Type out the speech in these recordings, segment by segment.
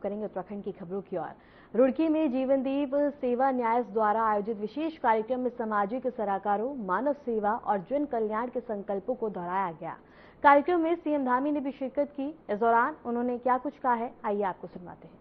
करेंगे उत्तराखंड की खबरों की ओर। रुड़की में जीवनदीप सेवा न्यास द्वारा आयोजित विशेष कार्यक्रम में सामाजिक सरोकारों, मानव सेवा और जन कल्याण के संकल्पों को दोहराया गया। कार्यक्रम में सीएम धामी ने भी शिरकत की। इस दौरान उन्होंने क्या कुछ कहा है, आइए आपको सुनवाते हैं।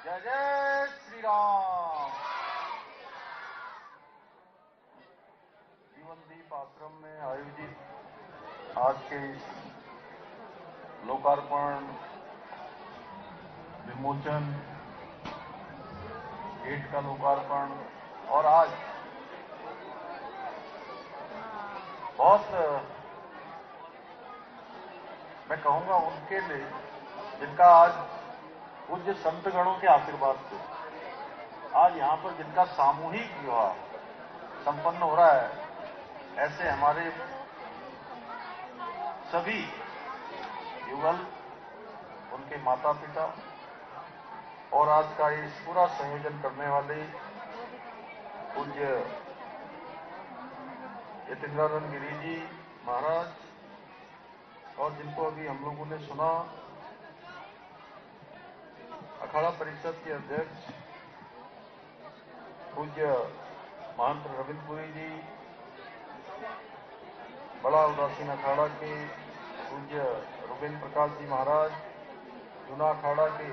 जय जय श्री राम। जीवनदीप आश्रम में आयोजित आज के लोकार्पण, विमोचन, गेट का लोकार्पण और आज बहुत मैं कहूंगा उनके लिए जिनका आज पूज्य संतगणों के आशीर्वाद से आज यहां पर जिनका सामूहिक विवाह संपन्न हो रहा है, ऐसे हमारे सभी युगल, उनके माता पिता और आज का इस पूरा संयोजन करने वाले पूज्य यतीन्द्रानंद गिरी जी महाराज और जिनको अभी हम लोगों ने सुना, अखाड़ा परिषद के अध्यक्ष पूज्य महंत रविंद्रपुरी जी, बड़ा उदासीन अखाड़ा के पूज्य रुपेंद्र प्रकाश जी महाराज, जूना अखाड़ा के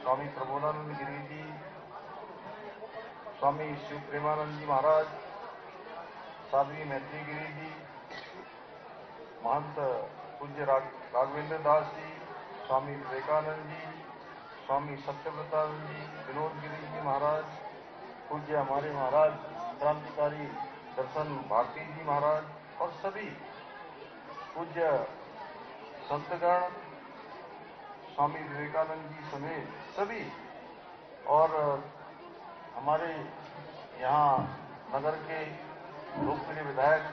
स्वामी प्रबोधानंद गिरी जी, स्वामी शिव प्रेमानंद जी महाराज, साध्वी मैत्री गिरी जी, महंत पूज्य राघवेंद्र दास जी, स्वामी विवेकानंद जी, स्वामी सत्यव्रतानंद जी, विनोद गिरी जी महाराज, पूज्य हमारे महाराज क्रांतिकारी दर्शन भारती जी महाराज और सभी पूज्य संतगण, स्वामी विवेकानंद जी समेत सभी और हमारे यहाँ नगर के लोकप्रिय विधायक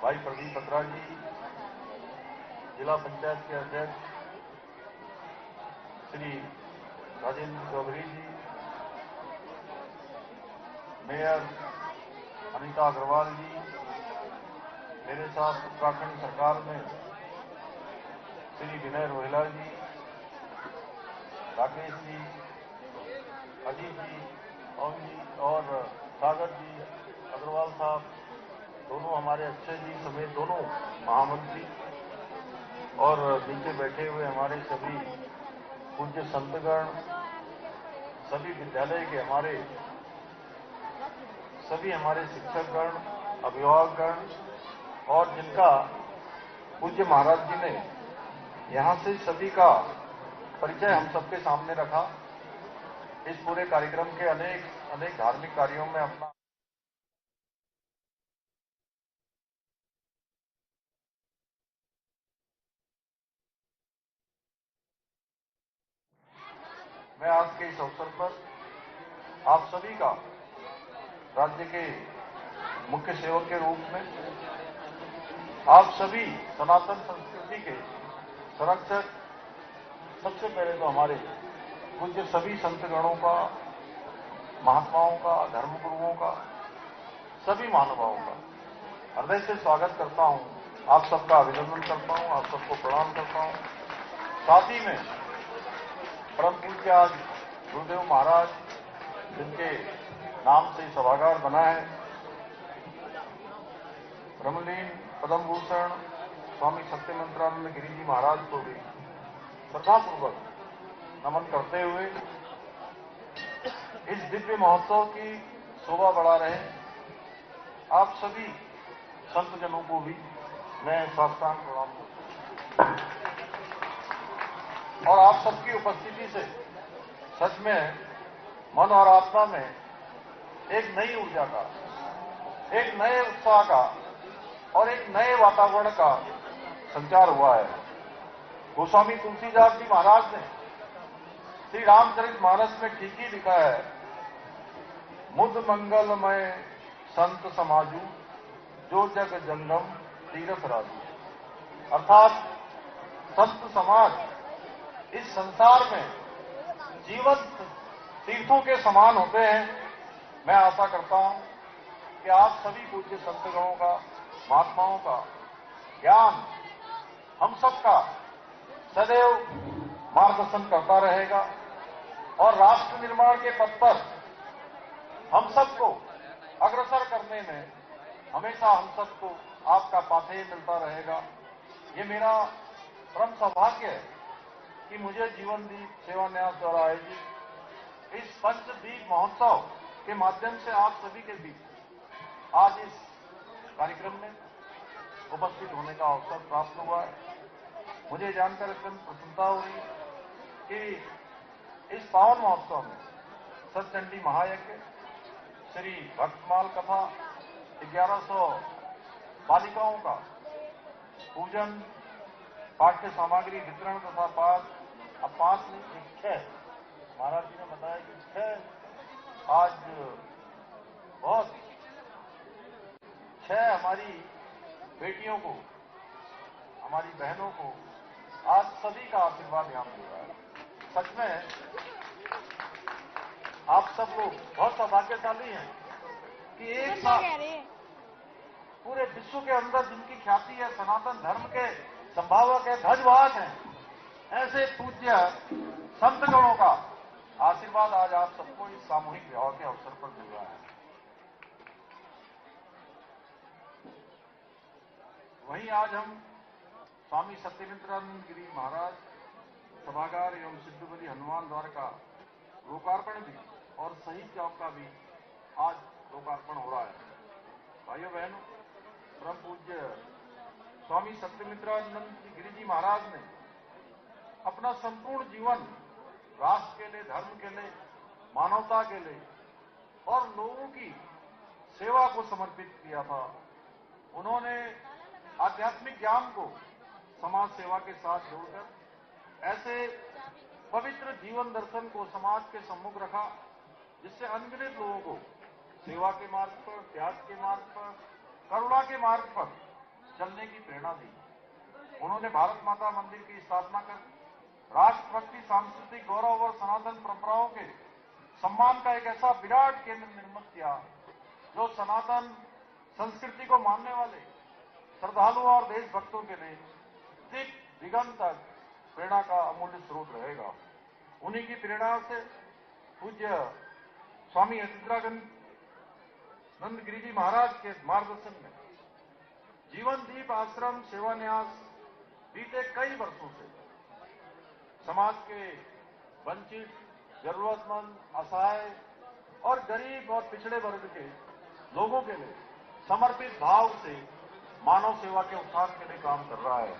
भाई प्रदीप बत्रा जी, जिला पंचायत के अध्यक्ष श्री राजेंद्र चौधरी जी, मेयर अनीता अग्रवाल जी, मेरे साथ उत्तराखंड सरकार में श्री विनय रोहिला जी, राकेश जी, अजीत जी, ओम जी और सागर जी, अग्रवाल साहब, दोनों हमारे अच्छे जी समेत दोनों महामंत्री और नीचे बैठे हुए हमारे सभी पूज्य संतगण, सभी विद्यालय के सभी हमारे शिक्षकगण, अभिभावकगण और जिनका पूज्य महाराज जी ने यहां से सभी का परिचय हम सबके सामने रखा। इस पूरे कार्यक्रम के अनेक धार्मिक कार्यों में अपना मैं आज के इस अवसर पर आप सभी का राज्य के मुख्य सेवक के रूप में आप सभी सनातन संस्कृति के संरक्षक, सबसे पहले तो हमारे पूज्य सभी संतगणों का, महात्माओं का, धर्मगुरुओं का, सभी महानुभावों का हृदय से स्वागत करता हूं। आप सबका अभिनंदन करता हूं, आप सबको प्रणाम करता हूं। साथ ही में परम पूज्य आज गुरुदेव महाराज, जिनके नाम से सभागार बना है, ब्रह्मलीन पद्म भूषण स्वामी सत्यमंत्रानंद गिरी जी महाराज को भी श्रद्धापूर्वक नमन करते हुए इस दिव्य महोत्सव की शोभा बढ़ा रहे आप सभी संतजनों को भी मैं साष्टांग प्रणाम करता हूं। और आप सबकी उपस्थिति से सच में मन और आत्मा में एक नई ऊर्जा का, एक नए उत्साह का और एक नए वातावरण का संचार हुआ है। गोस्वामी तुलसीदास जी महाराज ने श्री रामचरितमानस में ठीक ही लिखा है, मुद मंगलमय संत समाजू, जो जग जंगम तीरथ राजू। अर्थात संत समाज इस संसार में जीवंत तीर्थों के समान होते हैं। मैं आशा करता हूं कि आप सभी पूज्य संतगणों का, महात्माओं का ज्ञान हम सबका सदैव मार्गदर्शन करता रहेगा और राष्ट्र निर्माण के पथ पर हम सबको अग्रसर करने में हमेशा हम सबको आपका पाथेय मिलता रहेगा। ये मेरा परम सौभाग्य है कि मुझे जीवन दीप सेवा न्यास द्वारा आयोजित इस पंचदीप महोत्सव के माध्यम से आप सभी के बीच आज इस कार्यक्रम में उपस्थित होने का अवसर प्राप्त हुआ है। मुझे जानकर अत्यंत प्रसन्नता हो रही है कि इस पावन महोत्सव में सतचंडी महायज्ञ, श्री भक्तमाल कथा, 1100 बालिकाओं का पूजन, पाठ्य सामग्री वितरण तथा पाठ, अब 5 नहीं 6 महाराज जी ने बताया कि 6 आज बहुत 6 हमारी बेटियों को, हमारी बहनों को आज सभी का आशीर्वाद यहां मिल रहा है। सच में आप सब लोग बहुत सौभाग्यशाली हैं कि एक साथ पूरे विश्व के अंदर जिनकी ख्याति है, सनातन धर्म के संभावक है, ध्वजवाहक हैं, ऐसे पूज्य संतगणों का आशीर्वाद आज आप सबको इस सामूहिक विवाह के अवसर पर मिल रहा है। वहीं आज हम स्वामी सत्यमित्रानंद गिरी महाराज सभागार एवं सिद्धबली हनुमान द्वार का लोकार्पण भी और शहीद चौक का भी आज लोकार्पण हो रहा है। भाइयों बहनों, परम पूज्य स्वामी सत्यमित्रानंद गिरी जी महाराज ने अपना संपूर्ण जीवन राष्ट्र के लिए, धर्म के लिए, मानवता के लिए और लोगों की सेवा को समर्पित किया था। उन्होंने आध्यात्मिक ज्ञान को समाज सेवा के साथ जोड़कर ऐसे पवित्र जीवन दर्शन को समाज के सम्मुख रखा जिससे अनगिनत लोगों को सेवा के मार्ग पर, त्याग के मार्ग पर, करुणा के मार्ग पर चलने की प्रेरणा दी। उन्होंने भारत माता मंदिर की स्थापना कर राष्ट्रभक्ति, सांस्कृतिक गौरव और सनातन परंपराओं के सम्मान का एक ऐसा विराट केंद्र निर्मित किया जो सनातन संस्कृति को मानने वाले श्रद्धालुओं और देशभक्तों के लिए दिक दिगंत तक प्रेरणा का अमूल्य स्रोत रहेगा। उन्हीं की प्रेरणा से पूज्य स्वामी अचिंतानंद गिरी जी महाराज के मार्गदर्शन में जीवन दीप आश्रम सेवा न्यास बीते कई वर्षों से समाज के वंचित, जरूरतमंद, असहाय और गरीब और पिछड़े वर्ग के लोगों के लिए समर्पित भाव से मानव सेवा के उत्थान के लिए काम कर रहा है।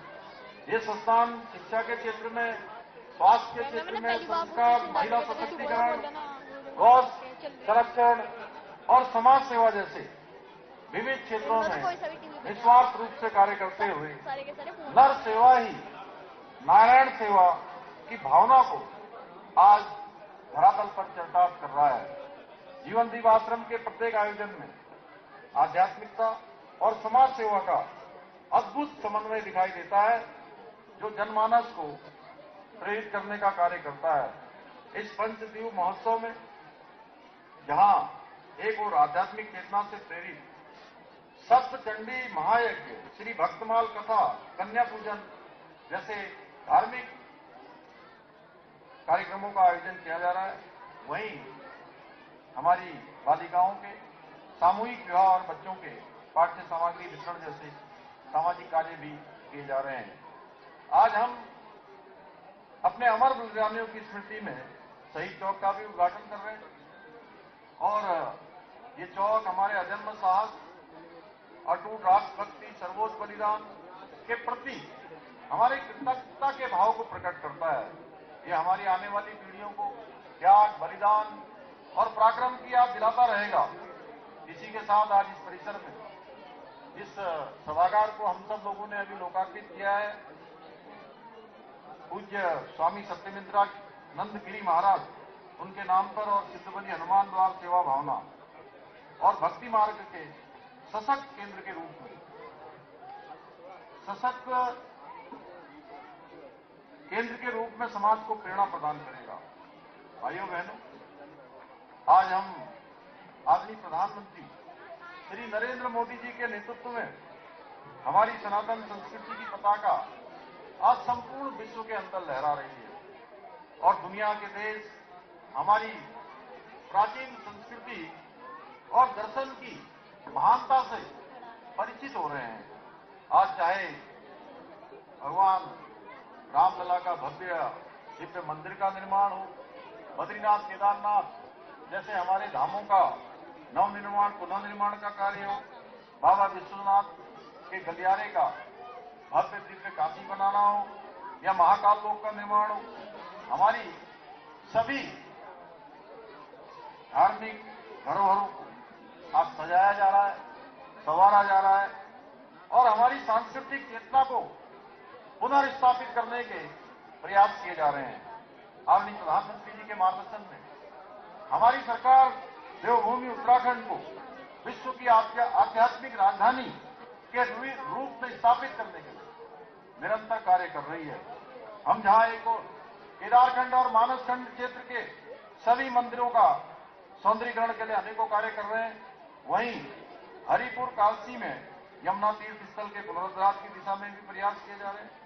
ये संस्थान शिक्षा के क्षेत्र में, स्वास्थ्य के क्षेत्र में, संस्कार, महिला सशक्तिकरण, गौ संरक्षण और समाज सेवा जैसे विविध क्षेत्रों में निस्वार्थ रूप से कार्य करते हुए नर सेवा ही नारायण सेवा की भावना को आज धरातल पर चरितार्थ कर रहा है। जीवन दीप आश्रम के प्रत्येक आयोजन में आध्यात्मिकता और समाज सेवा का अद्भुत समन्वय दिखाई देता है जो जनमानस को प्रेरित करने का कार्य करता है। इस पंचदीप महोत्सव में जहां एक और आध्यात्मिक चेतना से प्रेरित सप्तचंडी महायज्ञ, श्री भक्तमाल कथा, कन्या पूजन जैसे धार्मिक कार्यक्रमों का आयोजन किया जा रहा है, वहीं हमारी बालिकाओं के सामूहिक विवाह और बच्चों के पाठ्य सामग्री वितरण जैसे सामाजिक कार्य भी किए जा रहे हैं। आज हम अपने अमर बलिदानियों की स्मृति में शहीद चौक का भी उद्घाटन कर रहे हैं और ये चौक हमारे अजन्म साहस, अटूट राष्ट्रभक्ति, सर्वोच्च बलिदान के प्रति हमारे कृतज्ञता के भाव को प्रकट करता है। ये हमारी आने वाली पीढ़ियों को त्याग, बलिदान और पराक्रम की याद दिलाता रहेगा। इसी के साथ आज इस परिसर में इस सभागार को हम सब लोगों ने अभी लोकार्पित किया है। पूज्य स्वामी सत्यमित्रानंद गिरी महाराज उनके नाम पर और सिद्धबली हनुमान द्वार सेवा भावना और भक्ति मार्ग के सशक्त केंद्र के रूप में, सशक्त केंद्र के रूप में समाज को प्रेरणा प्रदान करेगा। भाइयों बहनों, आज हम आदरणीय प्रधानमंत्री श्री नरेंद्र मोदी जी के नेतृत्व में हमारी सनातन संस्कृति की पताका आज संपूर्ण विश्व के अंदर लहरा रही है और दुनिया के देश हमारी प्राचीन संस्कृति और दर्शन की महानता से परिचित हो रहे हैं। आज चाहे भगवान रामलला का भव्य दिव्य मंदिर का निर्माण हो, बद्रीनाथ केदारनाथ जैसे हमारे धामों का नवनिर्माण पुनः निर्माण का कार्य हो, बाबा विश्वनाथ के गलियारे का भव्य दिव्य काशी बनाना हो या महाकाल लोक का निर्माण हो, हमारी सभी धार्मिक धरोहरों को आज सजाया जा रहा है, संवारा जा रहा है और हमारी सांस्कृतिक चेतना को पुनर्स्थापित करने के प्रयास किए जा रहे हैं। आदरणीय प्रधानमंत्री जी के मार्गदर्शन में हमारी सरकार देवभूमि उत्तराखंड को विश्व की आध्यात्मिक राजधानी के रूप में स्थापित करने के लिए निरंतर कार्य कर रही है। हम जहां एक और केदारखंड और मानसखंड क्षेत्र के सभी मंदिरों का सौंदर्यीकरण के लिए अनेकों कार्य कर रहे हैं, वहीं हरिपुर कालसी में यमुना तीर्थ स्थल के पुनरुद्धार की दिशा में भी प्रयास किए जा रहे हैं।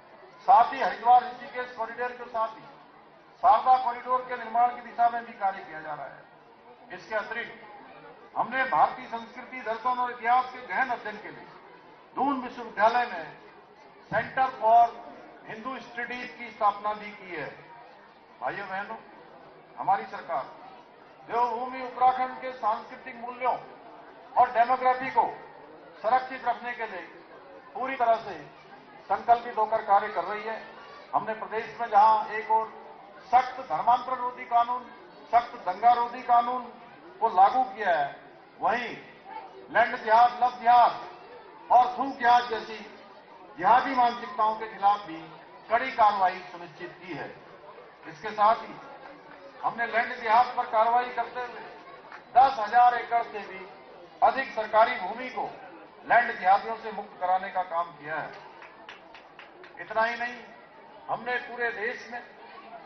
साथ ही हरिद्वार ऋषिकेश कॉरिडोर के साथ ही शारदा कॉरिडोर के निर्माण की दिशा में भी कार्य किया जा रहा है। इसके अतिरिक्त हमने भारतीय संस्कृति, दर्शन और इतिहास के गहन अध्ययन के लिए दून विश्वविद्यालय में सेंटर फॉर हिंदू स्टडीज की स्थापना भी की है। भाइयों बहनों, हमारी सरकार देवभूमि उत्तराखंड के सांस्कृतिक मूल्यों और डेमोग्राफी को संरक्षित रखने के लिए पूरी तरह से संकल्पित होकर कार्य कर रही है। हमने प्रदेश में जहां एक और सख्त धर्मांतरण रोधी कानून, सख्त दंगा रोधी कानून को लागू किया है, वहीं लैंड जिहाद, लव जिहाद और थूक जिहाद जैसी जिहादी मानसिकताओं के खिलाफ भी कड़ी कार्रवाई सुनिश्चित की है। इसके साथ ही हमने लैंड जिहाद पर कार्रवाई करते हुए 10,000 एकड़ से भी अधिक सरकारी भूमि को लैंड जिहादियों से मुक्त कराने का काम किया है। इतना ही नहीं, हमने पूरे देश में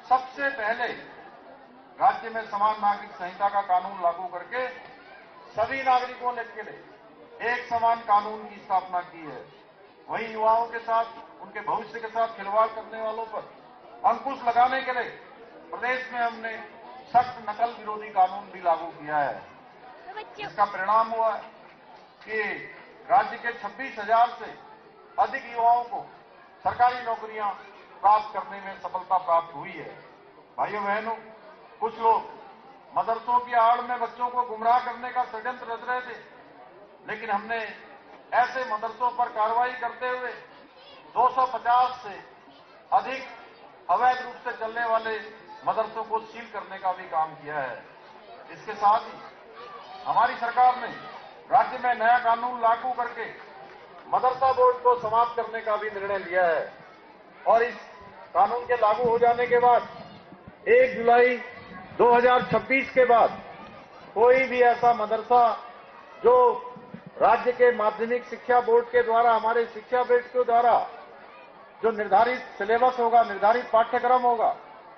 सबसे पहले राज्य में समान नागरिक संहिता का कानून लागू करके सभी नागरिकों के लिए एक समान कानून की स्थापना की है। वहीं युवाओं के साथ, उनके भविष्य के साथ खिलवाड़ करने वालों पर अंकुश लगाने के लिए प्रदेश में हमने सख्त नकल विरोधी कानून भी लागू किया है। इसका परिणाम हुआ है कि राज्य के 26,000 से अधिक युवाओं को सरकारी नौकरियां प्राप्त करने में सफलता प्राप्त हुई है। भाइयों बहनों, कुछ लोग मदरसों की आड़ में बच्चों को गुमराह करने का षड्यंत्र रच रहे थे, लेकिन हमने ऐसे मदरसों पर कार्रवाई करते हुए 250 से अधिक अवैध रूप से चलने वाले मदरसों को सील करने का भी काम किया है। इसके साथ ही हमारी सरकार ने राज्य में नया कानून लागू करके मदरसा बोर्ड को समाप्त करने का भी निर्णय लिया है और इस कानून के लागू हो जाने के बाद 1 जुलाई 2026 के बाद कोई भी ऐसा मदरसा जो राज्य के माध्यमिक शिक्षा बोर्ड के द्वारा, हमारे शिक्षा बोर्ड के द्वारा जो निर्धारित सिलेबस होगा, निर्धारित पाठ्यक्रम होगा,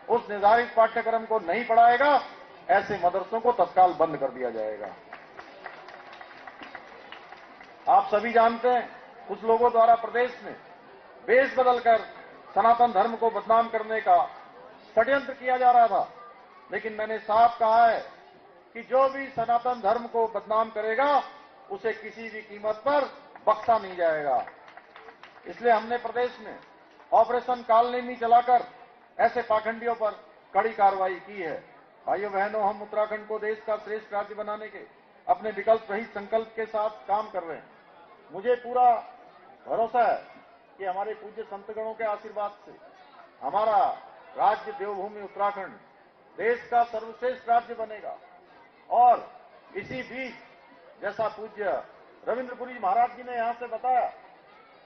उस निर्धारित पाठ्यक्रम को नहीं पढ़ाएगा, ऐसे मदरसों को तत्काल बंद कर दिया जाएगा। आप सभी जानते हैं, कुछ लोगों द्वारा प्रदेश में वेश बदलकर सनातन धर्म को बदनाम करने का षड्यंत्र किया जा रहा था, लेकिन मैंने साफ कहा है कि जो भी सनातन धर्म को बदनाम करेगा उसे किसी भी कीमत पर बख्शा नहीं जाएगा। इसलिए हमने प्रदेश में ऑपरेशन कालनेमी चलाकर ऐसे पाखंडियों पर कड़ी कार्रवाई की है। भाइयों बहनों, हम उत्तराखंड को देश का श्रेष्ठ राज्य बनाने के अपने विकल्प रहित संकल्प के साथ काम कर रहे हैं। मुझे पूरा भरोसा है कि हमारे पूज्य संतगणों के आशीर्वाद से हमारा राज्य देवभूमि उत्तराखंड देश का सर्वश्रेष्ठ राज्य बनेगा। और इसी बीच, जैसा पूज्य रविंद्रपुरी महाराज जी ने यहां से बताया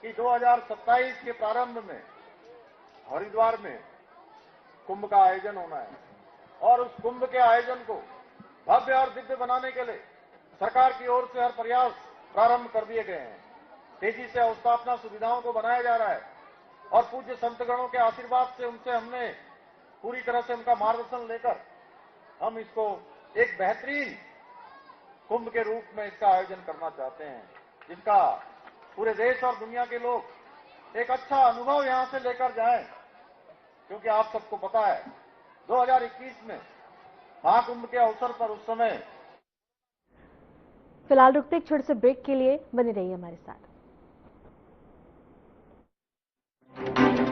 कि 2027 के प्रारंभ में हरिद्वार में कुंभ का आयोजन होना है और उस कुंभ के आयोजन को भव्य और दिव्य बनाने के लिए सरकार की ओर से हर प्रयास प्रारंभ कर दिए गए हैं। तेजी से अवस्थापना सुविधाओं को बनाया जा रहा है और पूज्य संतगणों के आशीर्वाद से हमने पूरी तरह से उनका मार्गदर्शन लेकर हम इसको एक बेहतरीन कुंभ के रूप में इसका आयोजन करना चाहते हैं, जिसका पूरे देश और दुनिया के लोग एक अच्छा अनुभव यहां से लेकर जाएं, क्योंकि आप सबको पता है 2021 में महाकुंभ के अवसर पर उस समय। फिलहाल रुकते एक छोटे से ब्रेक के लिए बने रहिए हमारे साथ।